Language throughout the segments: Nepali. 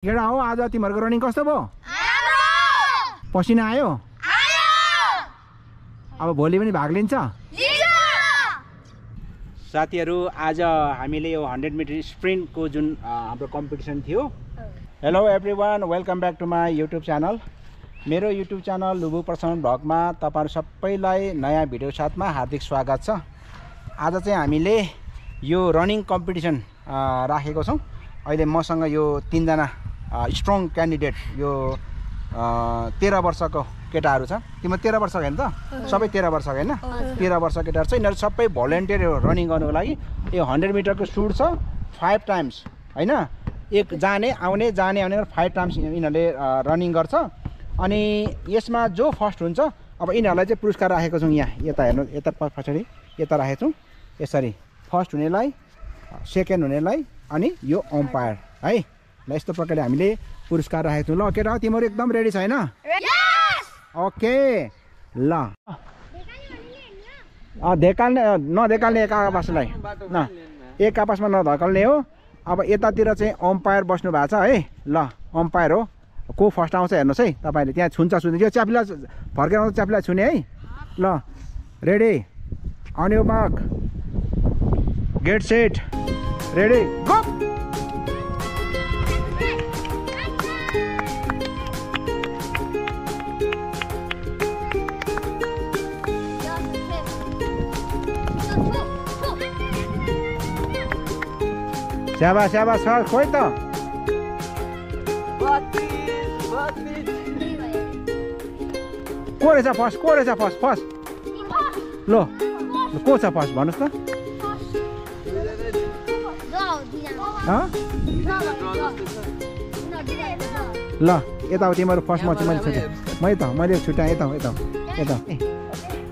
केटा हो आज तिमीहरुको रनिङ कस्तो भयो? पसिना आयो? अब भोलि पनि भाग लिन्छ? साथीहरु आज हामीले यो 100 मिटर स्प्रिन्टको जुन हाम्रो कम्पिटिसन थियो। Hello everyone, welcome back to my YouTube channel. मेरो युट्युब च्यानल लुबु पर्सनल भ्लगमा तपाईहरु सबैलाई नयाँ भिडियो साथमा हार्दिक स्वागत छ। आज चाहिँ हामीले यो रनिङ कम्पिटिसन राखेको छौं। अहिले मसँग यो 3 जना स्ट्रङ क्यान्डिडेट यो 13 वर्षको केटाहरू छ। तिम्रो 13 वर्षको हैन त? सबै 13 वर्षको हैन? 13 वर्ष केटाहरू छ। यिनीहरू सबै भलन्टियर हो रनिङ गर्नको लागि। यो 100 मिटरको सुट छ 5 टाइम्स हैन? एक जाने आउने 5 टाइम्स यिनीहरूले रनिङ गर्छ। अनि यसमा जो फर्स्ट हुन्छ अब यिनीहरूलाई चाहिँ पुरस्कार राखेको छौं। यहाँ यता हेर्नु, यता पछाडि यता राखेको छौं। यसरी फर्स्ट हुनेलाई, सेकेन्ड हुनेलाई अनि यो अम्पायर है। ल यस्तो प्रकारले हामीले पुरस्कार राखेको छौं। ल केटा तिमीहरू एकदम रेडी छैन? ओके ल नदेकाल्ने एक आपसलाई न, एक आपसमा नधकाल्ने हो। अब यतातिर चाहिँ अम्पायर बस्नु भएको छ है। ल अम्पायर हो, को फर्स्ट आउँछ हेर्नुहोस् है। तपाईले त्यहाँ छुन्छ यो च्याप्ला फर्केर आउँछ, च्याप्ला छुने है। ल ready, on your mark, get set, ready go. शाबाश शाबाश सर, खोइ त को रहेछ फर्स्ट? को रहेछ फर्स्ट? ल को छ फर्स्ट भन्नुहोस् त। ल यता हो तिमीहरू फर्स्ट, म चाहिँ मैले छुट्याएँ यता।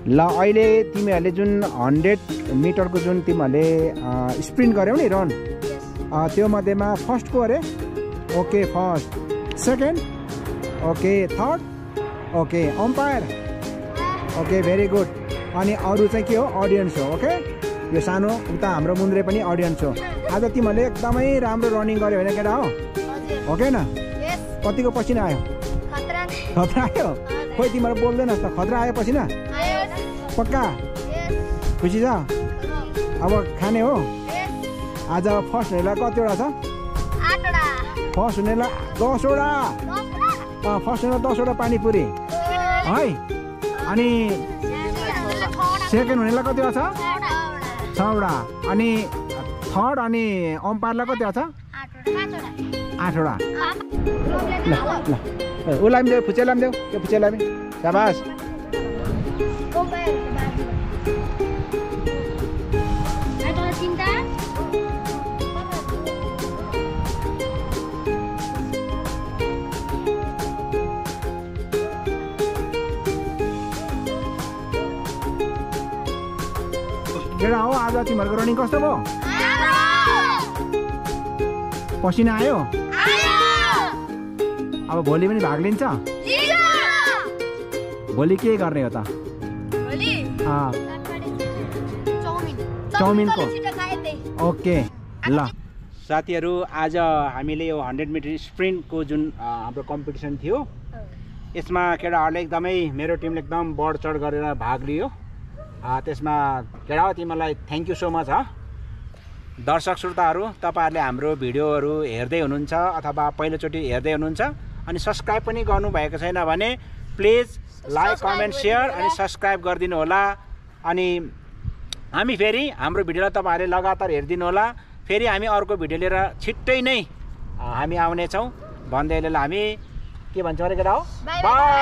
ल अहिले तिमीहरूले जुन 100 मिटरको जुन तिमीहरूले स्प्रिन्ट गर्यौ नि रन, त्यो मध्येमा फर्स्ट को अरे? Okay first, second, okay third, okay umpire, okay very good. अनि अरू चाहिँ के हो? अडियन्स हो। ओके यो सानो उता हाम्रो मुन्द्रे पनि अडियन्स हो। आज तिमीहरूले एकदमै राम्रो रनिङ गर्यो होइन केटा हो? ओके न? कतिको पसिना आयो? खतरा आयो? खोइ तिमीहरू बोल्दैनस् त। खतरा आयो पसिना? पक्का खुसी छ? अब खाने हो आज? फर्स्ट हुनेलाई कतिवटा छ? 8 वटा। फर्स्ट हुनेलाई 10 वटा। फर्स्ट हुनेलाई 10 वटा पानीपुरी है। अनि सेकेन्ड हुनेलाई कतिवटा छ? 6 वटा। अनि थर्ड अनि अम्पायरलाई कतिवटा छ? 8 वटा। ल उसलाई पनि देऊ, फुचेलाई पनि देऊ, त्यो फुचेलाई पनि। शाबास। केटा हो आज तिमीहरूको रनिङ कस्तो भयो? पसिना आयो? अब भोलि पनि भाग लिन्छ? भोलि के गर्ने हो त? चाउमिनको? ओके ल साथीहरू आज हामीले यो 100 मिटर स्प्रिन्टको जुन हाम्रो कम्पिटिसन थियो, यसमा केटाहरूले एकदमै मेरो टिमले एकदम बढचढ गरेर भाग लियो। त्यसमा केटा हो तिमीलाई थ्याङ्क यू सो मच। दर्शक श्रोताहरू, तपाईँहरूले हाम्रो भिडियोहरू हेर्दै हुनुहुन्छ अथवा पहिलोचोटि हेर्दै हुनुहुन्छ अनि सब्सक्राइब पनि गर्नुभएको छैन भने प्लिज लाइक, कमेन्ट, सेयर अनि सब्सक्राइब गरिदिनु होला। अनि हामी फेरि हाम्रो भिडियोलाई तपाईँहरूले लगातार हेरिदिनु होला। फेरि हामी अर्को भिडियो लिएर छिट्टै नै हामी आउनेछौँ भन्दै अहिले हामी के भन्छौँ अरे केटा हो? बाई।